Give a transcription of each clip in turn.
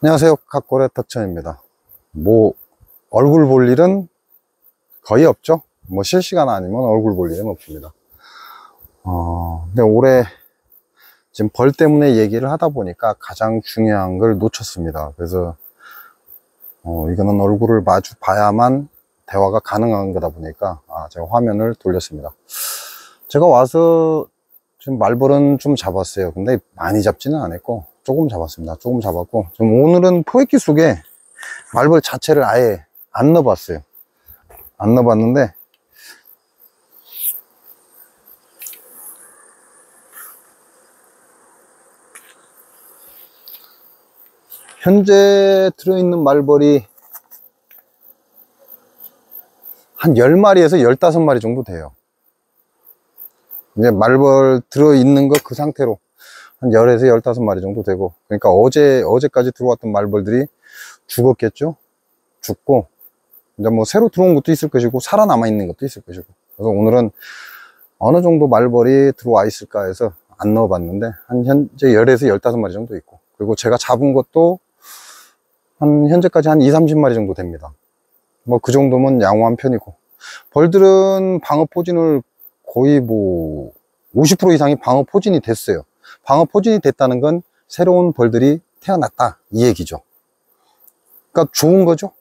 안녕하세요. 각골의 덕천입니다. 얼굴 볼 일은 거의 없죠. 실시간 아니면 얼굴 볼 일은 없습니다. 근데 올해 지금 벌 때문에 얘기를 하다 보니까 가장 중요한 걸 놓쳤습니다. 그래서 이거는 얼굴을 마주 봐야만 대화가 가능한 거다 보니까 제가 화면을 돌렸습니다. 제가 와서 지금 말벌은 좀 잡았어요. 근데 많이 잡지는 않았고 조금 잡았습니다. 조금 잡았고 지금 오늘은 포획기 속에 말벌 자체를 아예 안 넣어봤어요. 안 넣어봤는데 현재 들어있는 말벌이 한 10마리에서 15마리 정도 돼요. 이제 말벌 들어있는 거 그 상태로 한 10에서 15마리 정도 되고, 그러니까 어제까지 들어왔던 말벌들이 죽었겠죠? 죽고, 이제 새로 들어온 것도 있을 것이고, 살아남아 있는 것도 있을 것이고. 그래서 오늘은 어느 정도 말벌이 들어와 있을까 해서 안 넣어봤는데, 한 현재 10에서 15마리 정도 있고, 그리고 제가 잡은 것도 현재까지 한 20, 30마리 정도 됩니다. 그 정도면 양호한 편이고, 벌들은 방어 포진을 거의 50% 이상이 방어 포진이 됐어요. 방어 포진이 됐다는 건 새로운 벌들이 태어났다 이 얘기죠. 그러니까 좋은 거죠.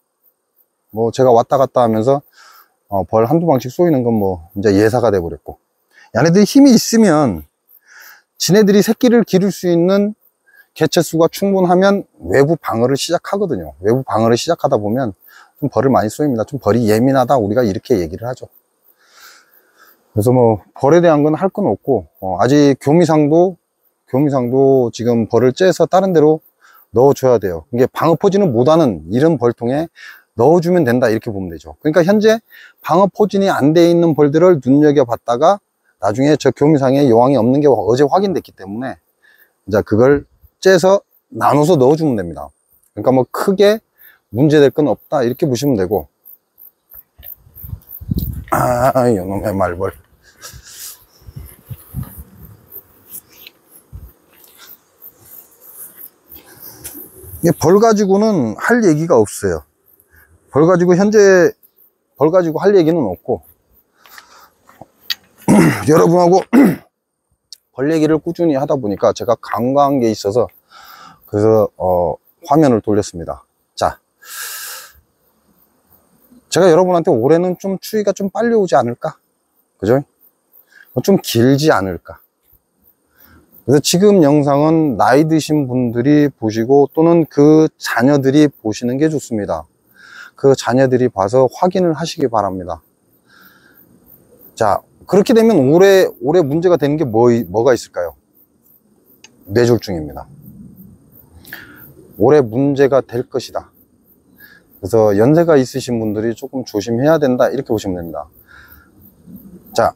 제가 왔다 갔다 하면서 벌 한두 방씩 쏘이는 건 이제 예사가 돼 버렸고, 얘네들이 힘이 있으면 지네들이 새끼를 기를 수 있는 개체수가 충분하면 외부 방어를 시작하거든요. 외부 방어를 시작하다 보면 좀 벌을 많이 쏘입니다. 좀 벌이 예민하다, 우리가 이렇게 얘기를 하죠. 그래서 벌에 대한 건 할 건 없고, 아직 교미상도 지금 벌을 째서 다른 데로 넣어줘야 돼요. 이게 방어 포진을 못하는 이런 벌통에 넣어주면 된다, 이렇게 보면 되죠. 그러니까 현재 방어 포진이 안 돼 있는 벌들을 눈여겨봤다가 나중에 저 교미상에 여왕이 없는 게 어제 확인됐기 때문에 이제 그걸 째서 나눠서 넣어주면 됩니다. 그러니까 크게 문제될 건 없다, 이렇게 보시면 되고. 이놈의 말벌. 이게 벌 가지고는 할 얘기가 없어요. 벌 가지고 할 얘기는 없고, 여러분하고 벌 얘기를 꾸준히 하다 보니까 제가 간과한 게 있어서, 그래서 화면을 돌렸습니다. 자, 제가 여러분한테 올해는 좀 추위가 좀 빨리 오지 않을까? 그죠? 좀 길지 않을까? 그래서 지금 영상은 나이 드신 분들이 보시고 또는 그 자녀들이 보시는 게 좋습니다. 그 자녀들이 봐서 확인을 하시기 바랍니다. 자, 그렇게 되면 올해 문제가 되는 게 뭐가 있을까요? 뇌졸중입니다. 올해 문제가 될 것이다. 그래서 연세가 있으신 분들이 조금 조심해야 된다, 이렇게 보시면 됩니다. 자,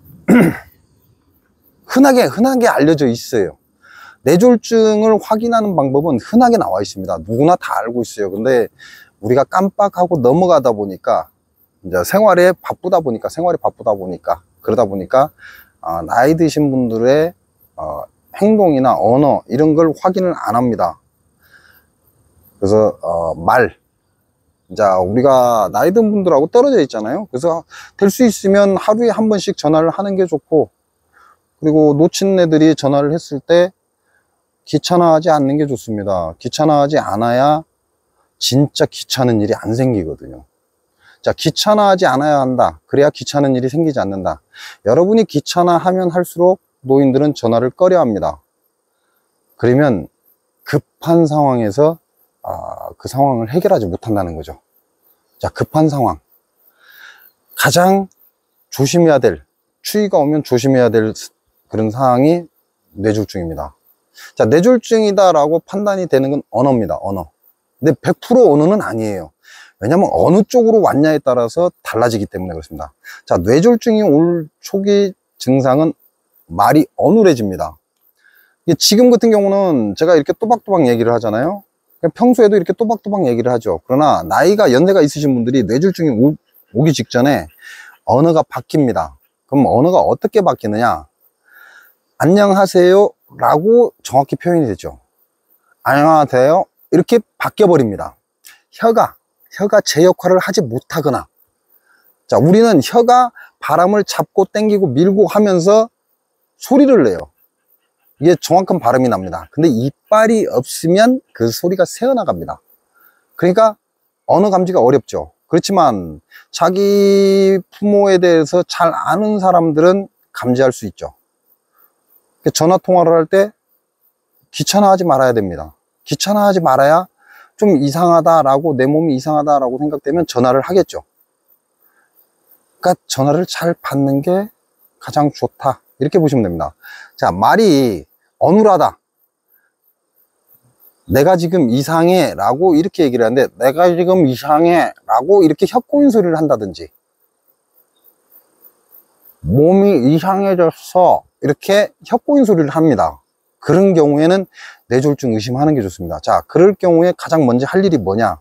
흔하게 알려져 있어요. 뇌졸중을 확인하는 방법은 흔하게 나와 있습니다. 누구나 다 알고 있어요. 근데 우리가 깜빡하고 넘어가다 보니까, 이제 생활이 바쁘다 보니까 그러다 보니까 나이 드신 분들의 행동이나 언어 이런 걸 확인을 안 합니다. 그래서 자, 우리가 나이 든 분들하고 떨어져 있잖아요. 그래서 될 수 있으면 하루에 한 번씩 전화를 하는 게 좋고, 그리고 놓친 애들이 전화를 했을 때 귀찮아하지 않는 게 좋습니다. 귀찮아하지 않아야 진짜 귀찮은 일이 안 생기거든요. 자, 귀찮아하지 않아야 한다. 그래야 귀찮은 일이 생기지 않는다. 여러분이 귀찮아하면 할수록 노인들은 전화를 꺼려 합니다. 그러면 급한 상황에서 그 상황을 해결하지 못한다는 거죠. 자, 급한 상황. 가장 조심해야 될, 추위가 오면 조심해야 될 그런 상황이 뇌졸중입니다. 자, 뇌졸중이다라고 판단이 되는 건 언어입니다. 언어. 근데 100% 언어는 아니에요. 왜냐면 어느 쪽으로 왔냐에 따라서 달라지기 때문에 그렇습니다. 자, 뇌졸중이 올 초기 증상은 말이 어눌해집니다. 지금 같은 경우는 제가 이렇게 또박또박 얘기를 하잖아요. 평소에도 이렇게 또박또박 얘기를 하죠. 그러나 연세가 있으신 분들이 뇌졸중이 오기 직전에 언어가 바뀝니다. 그럼 언어가 어떻게 바뀌느냐? 안녕하세요 라고 정확히 표현이 되죠. 안녕하세요 이렇게 바뀌어 버립니다. 혀가 제 역할을 하지 못하거나, 자, 우리는 혀가 바람을 잡고 당기고 밀고 하면서 소리를 내요. 이게 정확한 발음이 납니다. 근데 이빨이 없으면 그 소리가 새어나갑니다. 그러니까 언어 감지가 어렵죠. 그렇지만 자기 부모에 대해서 잘 아는 사람들은 감지할 수 있죠. 전화 통화를 할 때 귀찮아하지 말아야 됩니다. 귀찮아하지 말아야 좀 이상하다라고, 내 몸이 이상하다라고 생각되면 전화를 하겠죠. 그러니까 전화를 잘 받는 게 가장 좋다, 이렇게 보시면 됩니다. 자, 말이 어눌하다, 내가 지금 이상해 라고 이렇게 얘기를 하는데, 내가 지금 이상해 라고 이렇게 혀꼬인 소리를 한다든지, 몸이 이상해졌어 이렇게 혀꼬인 소리를 합니다. 그런 경우에는 뇌졸중 의심하는 게 좋습니다. 자, 그럴 경우에 가장 먼저 할 일이 뭐냐,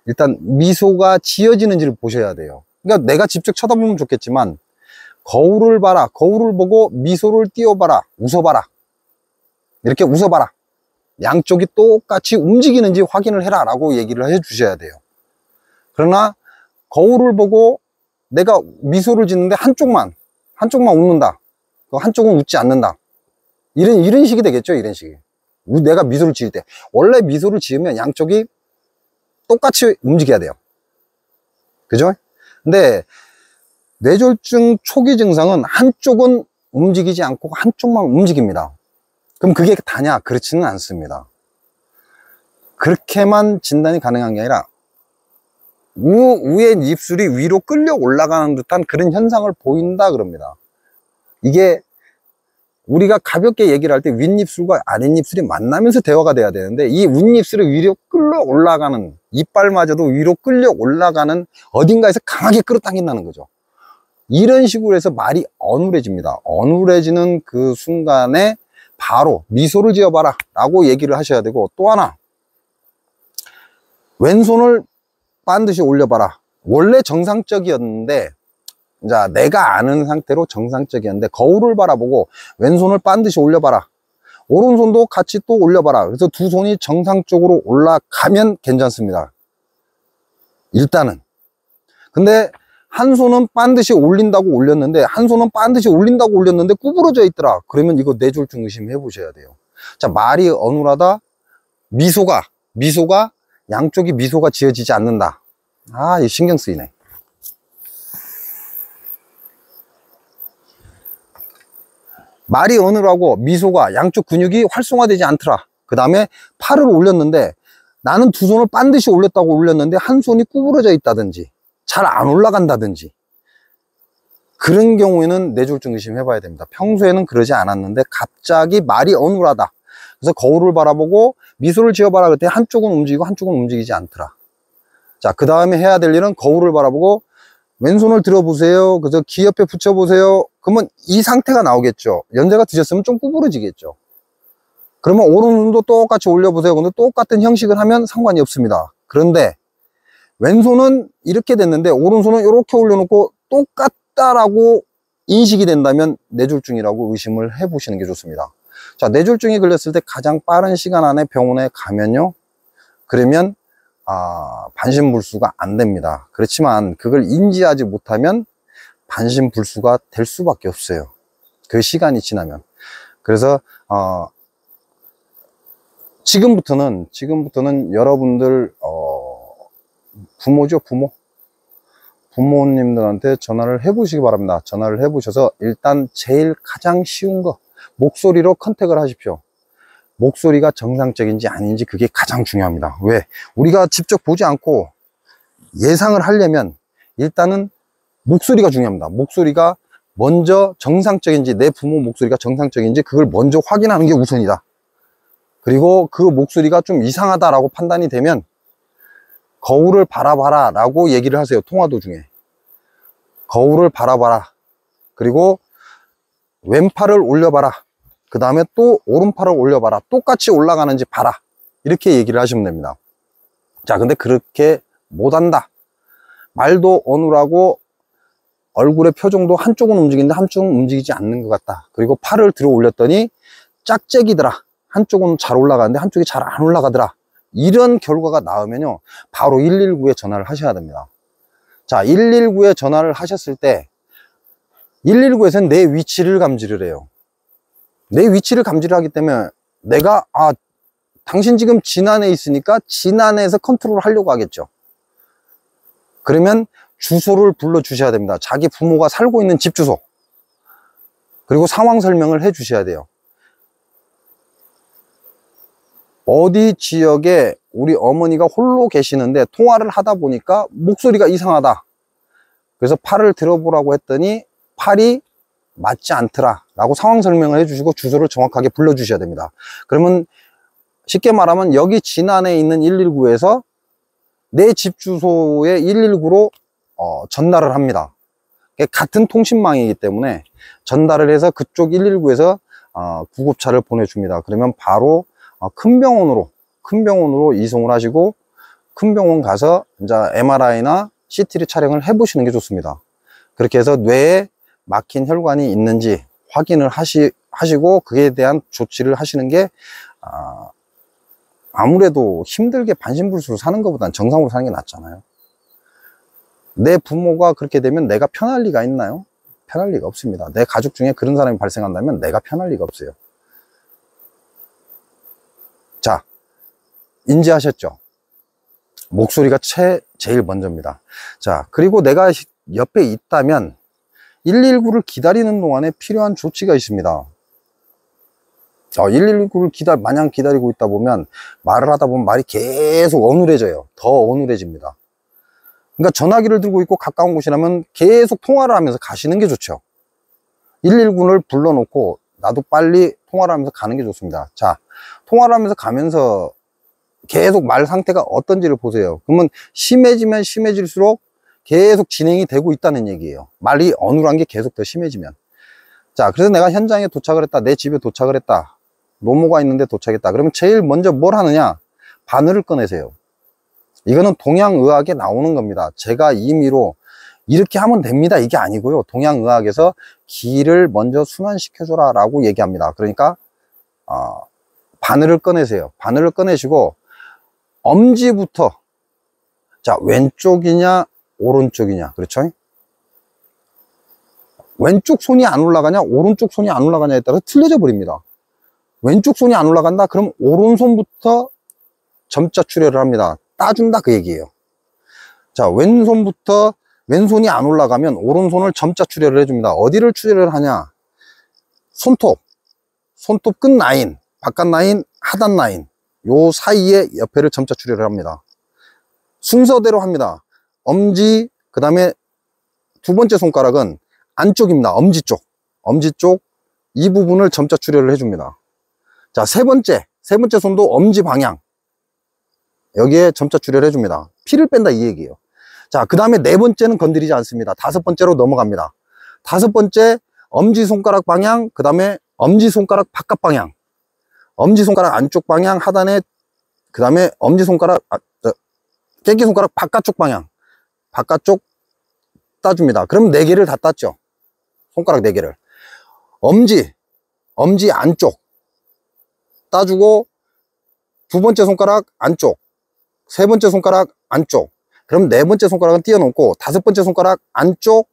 일단 미소가 지어지는지를 보셔야 돼요. 그러니까 내가 직접 쳐다보면 좋겠지만, 거울을 봐라, 거울을 보고 미소를 띄워봐라, 웃어봐라, 이렇게 웃어봐라, 양쪽이 똑같이 움직이는지 확인을 해라 라고 얘기를 해 주셔야 돼요. 그러나 거울을 보고 내가 미소를 짓는데 한쪽만 웃는다, 한쪽은 웃지 않는다, 이런 식이 되겠죠. 이런 식이 내가 미소를 지을 때, 원래 미소를 지으면 양쪽이 똑같이 움직여야 돼요. 그죠? 근데 뇌졸중 초기 증상은 한쪽은 움직이지 않고 한쪽만 움직입니다. 그럼 그게 다냐? 그렇지는 않습니다. 그렇게만 진단이 가능한 게 아니라 위에 입술이 위로 끌려 올라가는 듯한 그런 현상을 보인다 그럽니다. 이게 우리가 가볍게 얘기를 할 때 윗입술과 아랫입술이 만나면서 대화가 돼야 되는데, 이 윗입술이 위로 끌려 올라가는, 이빨마저도 위로 끌려 올라가는 어딘가에서 강하게 끌어당긴다는 거죠. 이런 식으로 해서 말이 어눌해집니다. 어눌해지는 그 순간에 바로 미소를 지어봐라 라고 얘기를 하셔야 되고, 또 하나, 왼손을 반드시 올려봐라. 원래 정상적이었는데, 자, 내가 아는 상태로 정상적이었는데 거울을 바라보고 왼손을 반드시 올려봐라, 오른손도 같이 또 올려봐라. 그래서 두 손이 정상적으로 올라가면 괜찮습니다, 일단은. 근데 한 손은 반드시 올린다고 올렸는데, 한 손은 반드시 올린다고 올렸는데 구부러져 있더라, 그러면 이거 뇌졸중 의심해 보셔야 돼요. 자, 말이 어눌하다, 미소가 양쪽이 미소가 지어지지 않는다. 아, 이 신경 쓰이네. 말이 어눌하고 미소가 양쪽 근육이 활성화되지 않더라. 그 다음에 팔을 올렸는데, 나는 두 손을 반드시 올렸다고 올렸는데 한 손이 구부러져 있다든지 잘 안 올라간다든지, 그런 경우에는 뇌졸중 의심 해봐야 됩니다. 평소에는 그러지 않았는데 갑자기 말이 어눌하다, 그래서 거울을 바라보고 미소를 지어봐라 그때 한쪽은 움직이고 한쪽은 움직이지 않더라. 자, 그 다음에 해야 될 일은 거울을 바라보고 왼손을 들어보세요, 그래서 귀 옆에 붙여보세요. 그러면 이 상태가 나오겠죠. 연세가 드셨으면 좀 구부러지겠죠. 그러면 오른손도 똑같이 올려보세요. 근데 똑같은 형식을 하면 상관이 없습니다. 그런데 왼손은 이렇게 됐는데 오른손은 이렇게 올려놓고 똑같다라고 인식이 된다면 뇌졸중이라고 의심을 해보시는 게 좋습니다. 자, 뇌졸중이 걸렸을 때 가장 빠른 시간 안에 병원에 가면요, 그러면 반신불수가 안 됩니다. 그렇지만 그걸 인지하지 못하면 반신불수가 될 수밖에 없어요, 그 시간이 지나면. 그래서 지금부터는 여러분들 부모죠, 부모님들한테 전화를 해보시기 바랍니다. 전화를 해보셔서 일단 제일 가장 쉬운 거, 목소리로 컨택을 하십시오. 목소리가 정상적인지 아닌지, 그게 가장 중요합니다. 왜? 우리가 직접 보지 않고 예상을 하려면 일단은 목소리가 중요합니다. 목소리가 먼저 정상적인지, 내 부모 목소리가 정상적인지 그걸 먼저 확인하는 게 우선이다. 그리고 그 목소리가 좀 이상하다라고 판단이 되면 거울을 바라봐라 라고 얘기를 하세요. 통화 도중에 거울을 바라봐라, 그리고 왼팔을 올려봐라, 그 다음에 또 오른팔을 올려봐라, 똑같이 올라가는지 봐라, 이렇게 얘기를 하시면 됩니다. 자, 근데 그렇게 못한다, 말도 어눌하고 얼굴의 표정도 한쪽은 움직이는데 한쪽은 움직이지 않는 것 같다, 그리고 팔을 들어 올렸더니 짝짝이더라, 한쪽은 잘 올라가는데 한쪽이 잘 안 올라가더라, 이런 결과가 나오면요, 바로 119에 전화를 하셔야 됩니다. 자, 119에 전화를 하셨을 때 119에서는 내 위치를 감지를 해요. 내 위치를 감지를 하기 때문에 내가 당신 지금 진안에 있으니까 진안에서 컨트롤을 하려고 하겠죠. 그러면 주소를 불러주셔야 됩니다. 자기 부모가 살고 있는 집 주소, 그리고 상황 설명을 해 주셔야 돼요. 어디 지역에 우리 어머니가 홀로 계시는데 통화를 하다 보니까 목소리가 이상하다. 그래서 팔을 들어보라고 했더니 팔이 맞지 않더라 라고 상황 설명을 해주시고 주소를 정확하게 불러주셔야 됩니다. 그러면 쉽게 말하면 여기 진안에 있는 119에서 내 집 주소에 119로 전달을 합니다. 같은 통신망이기 때문에 전달을 해서 그쪽 119에서 구급차를 보내줍니다. 그러면 바로 큰 병원으로 이송을 하시고 큰 병원 가서 이제 MRI나 CT를 촬영을 해 보시는 게 좋습니다. 그렇게 해서 뇌에 막힌 혈관이 있는지 확인을 하시고 그에 대한 조치를 하시는 게 아무래도 힘들게 반신불수로 사는 것보다는 정상으로 사는 게 낫잖아요. 내 부모가 그렇게 되면 내가 편할 리가 있나요? 편할 리가 없습니다. 내 가족 중에 그런 사람이 발생한다면 내가 편할 리가 없어요. 자, 인지하셨죠? 목소리가 제일 먼저입니다. 자, 그리고 내가 옆에 있다면 119를 기다리는 동안에 필요한 조치가 있습니다. 119를 마냥 기다리고 있다 보면 말을 하다 보면 말이 계속 어눌해져요. 더 어눌해집니다. 그러니까 전화기를 들고 있고 가까운 곳이라면 계속 통화를 하면서 가시는 게 좋죠. 119를 불러놓고 나도 빨리 통화를 하면서 가는 게 좋습니다. 자, 통화를 하면서 가면서 계속 말 상태가 어떤지를 보세요. 그러면 심해지면 심해질수록 계속 진행이 되고 있다는 얘기예요. 말이 어눌한 게 계속 더 심해지면. 자, 그래서 내가 현장에 도착을 했다. 내 집에 도착을 했다. 노모가 있는데 도착했다. 그러면 제일 먼저 뭘 하느냐? 바늘을 꺼내세요. 이거는 동양의학에 나오는 겁니다. 제가 임의로 이렇게 하면 됩니다 이게 아니고요. 동양의학에서 기를 먼저 순환시켜줘라 라고 얘기합니다. 그러니까 바늘을 꺼내세요. 바늘을 꺼내시고 엄지부터, 자, 왼쪽이냐 오른쪽이냐, 그렇죠? 왼쪽 손이 안 올라가냐 오른쪽 손이 안 올라가냐에 따라서 틀려져 버립니다. 왼쪽 손이 안 올라간다? 그럼 오른손부터 점자 출혈을 합니다. 따준다 그 얘기예요. 자, 왼손이 안 올라가면 오른손을 점자 출혈을 해줍니다. 어디를 출혈을 하냐? 손톱 끝 라인, 바깥 라인, 하단 라인 요 사이에 옆에를 점자 출혈을 합니다. 순서대로 합니다. 엄지, 그 다음에 두 번째 손가락은 안쪽입니다. 엄지 쪽 이 부분을 점자 출혈을 해줍니다. 자, 세 번째 손도 엄지 방향 여기에 점자 출혈을 해줍니다. 피를 뺀다 이 얘기예요. 자, 그 다음에 네 번째는 건드리지 않습니다. 다섯 번째로 넘어갑니다. 다섯 번째 엄지손가락 방향, 그 다음에 엄지손가락 바깥 방향, 엄지손가락 안쪽 방향 하단에, 그 다음에 엄지손가락 깨끼손가락 바깥쪽 방향, 바깥쪽 따줍니다. 그럼 네 개를 다 땄죠. 손가락 네 개를. 엄지 안쪽 따주고, 두 번째 손가락 안쪽, 세 번째 손가락 안쪽, 그럼 네 번째 손가락은 띄워놓고 다섯 번째 손가락 안쪽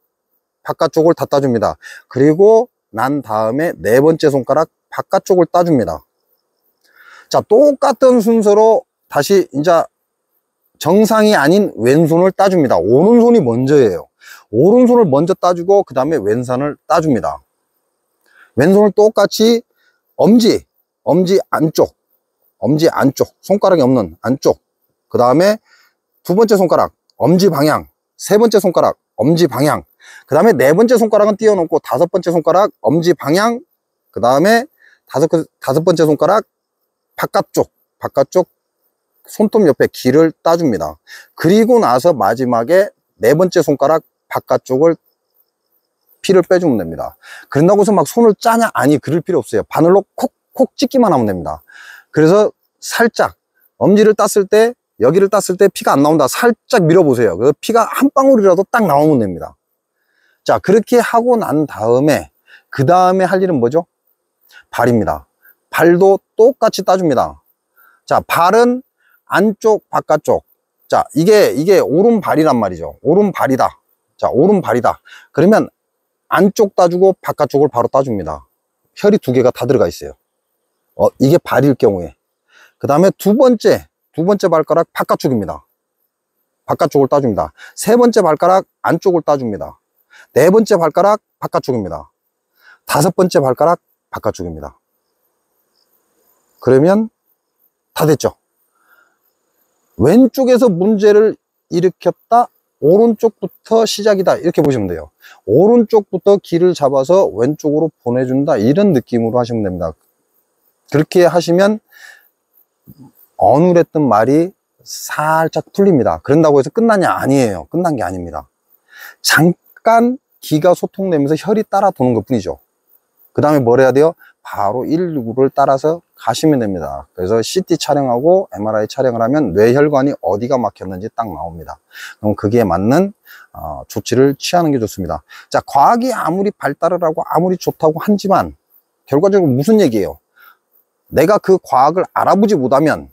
바깥쪽을 다 따줍니다. 그리고 난 다음에 네 번째 손가락 바깥쪽을 따줍니다. 자, 똑같은 순서로 다시 이제 정상이 아닌 왼손을 따줍니다. 오른손이 먼저예요. 오른손을 먼저 따주고 그 다음에 왼손을 따줍니다. 왼손을 똑같이 엄지 안쪽, 손가락이 없는 안쪽, 그 다음에 두 번째 손가락 엄지 방향, 세 번째 손가락 엄지 방향, 그 다음에 네 번째 손가락은 띄워놓고 다섯 번째 손가락 엄지 방향, 그 다음에 다섯 번째 손가락 바깥쪽 손톱 옆에 기를 따줍니다. 그리고 나서 마지막에 네 번째 손가락 바깥쪽을 피를 빼주면 됩니다. 그런다고 해서 막 손을 짜냐? 아니, 그럴 필요 없어요. 바늘로 콕콕 찍기만 하면 됩니다. 그래서 살짝 엄지를 땄을 때, 여기를 땄을 때 피가 안 나온다. 살짝 밀어보세요. 그래서 피가 한 방울이라도 딱 나오면 됩니다. 자, 그렇게 하고 난 다음에 그 다음에 할 일은 뭐죠? 발입니다. 발도 똑같이 따줍니다. 자, 발은 안쪽, 바깥쪽. 자, 이게 오른발이란 말이죠. 오른발이다. 자, 오른발이다. 그러면 안쪽 따주고 바깥쪽을 바로 따줍니다. 혈이 두 개가 다 들어가 있어요. 이게 발일 경우에. 그 다음에 두 번째 발가락 바깥쪽입니다. 바깥쪽을 따줍니다. 세 번째 발가락 안쪽을 따줍니다. 네 번째 발가락 바깥쪽입니다. 다섯 번째 발가락 바깥쪽입니다. 그러면 다 됐죠. 왼쪽에서 문제를 일으켰다. 오른쪽부터 시작이다. 이렇게 보시면 돼요. 오른쪽부터 길을 잡아서 왼쪽으로 보내준다. 이런 느낌으로 하시면 됩니다. 그렇게 하시면 어눌했던 말이 살짝 풀립니다. 그런다고 해서 끝나냐? 아니에요. 끝난 게 아닙니다. 잠깐 기가 소통되면서 혈이 따라 도는 것 뿐이죠. 그 다음에 뭘 해야 돼요? 바로 119를 따라서 가시면 됩니다. 그래서 CT 촬영하고 MRI 촬영을 하면 뇌혈관이 어디가 막혔는지 딱 나옵니다. 그럼 그게 맞는 조치를 취하는 게 좋습니다. 자, 과학이 아무리 발달을 하고 아무리 좋다고 하지만 결과적으로 무슨 얘기예요? 내가 그 과학을 알아보지 못하면,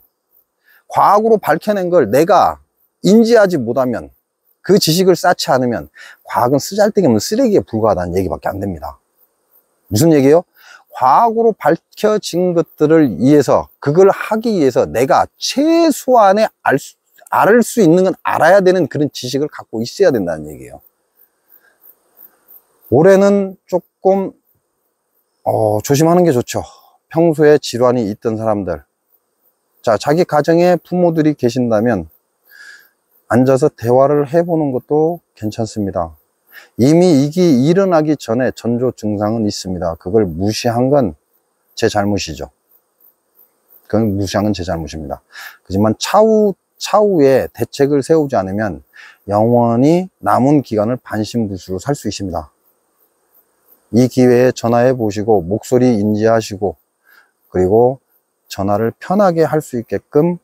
과학으로 밝혀낸 걸 내가 인지하지 못하면, 그 지식을 쌓지 않으면 과학은 쓰잘데기 없는 쓰레기에 불과하다는 얘기밖에 안 됩니다. 무슨 얘기예요? 과학으로 밝혀진 것들을 위해서, 그걸 하기 위해서 내가 최소한의 알 수 있는 건 알아야 되는 그런 지식을 갖고 있어야 된다는 얘기예요. 올해는 조금 조심하는 게 좋죠. 평소에 질환이 있던 사람들, 자, 자기 가정에 부모들이 계신다면 앉아서 대화를 해보는 것도 괜찮습니다. 이미 이게 일어나기 전에 전조 증상은 있습니다. 그걸 무시한 건 제 잘못이죠. 그건 무시한 건 제 잘못입니다. 하지만 차후에 대책을 세우지 않으면 영원히 남은 기간을 반신불수로 살 수 있습니다. 이 기회에 전화해 보시고 목소리 인지하시고, 그리고 전화를 편하게 할 수 있게끔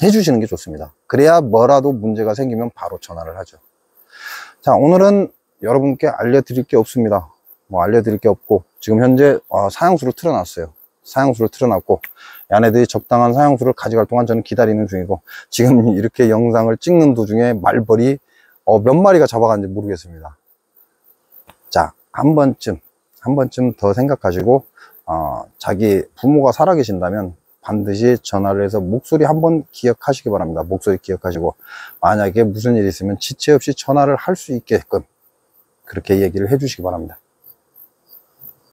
해주시는 게 좋습니다. 그래야 뭐라도 문제가 생기면 바로 전화를 하죠. 자, 오늘은 여러분께 알려드릴 게 없습니다. 알려드릴 게 없고, 지금 현재 사형수를 틀어놨어요. 사형수를 틀어놨고, 얘네들이 적당한 사형수를 가져갈 동안 저는 기다리는 중이고, 지금 이렇게 영상을 찍는 도중에 말벌이 몇 마리가 잡아갔는지 모르겠습니다. 자, 한 번쯤 더 생각하시고, 자기 부모가 살아계신다면 반드시 전화를 해서 목소리 한번 기억하시기 바랍니다. 목소리 기억하시고, 만약에 무슨 일이 있으면 지체 없이 전화를 할 수 있게끔 그렇게 얘기를 해 주시기 바랍니다.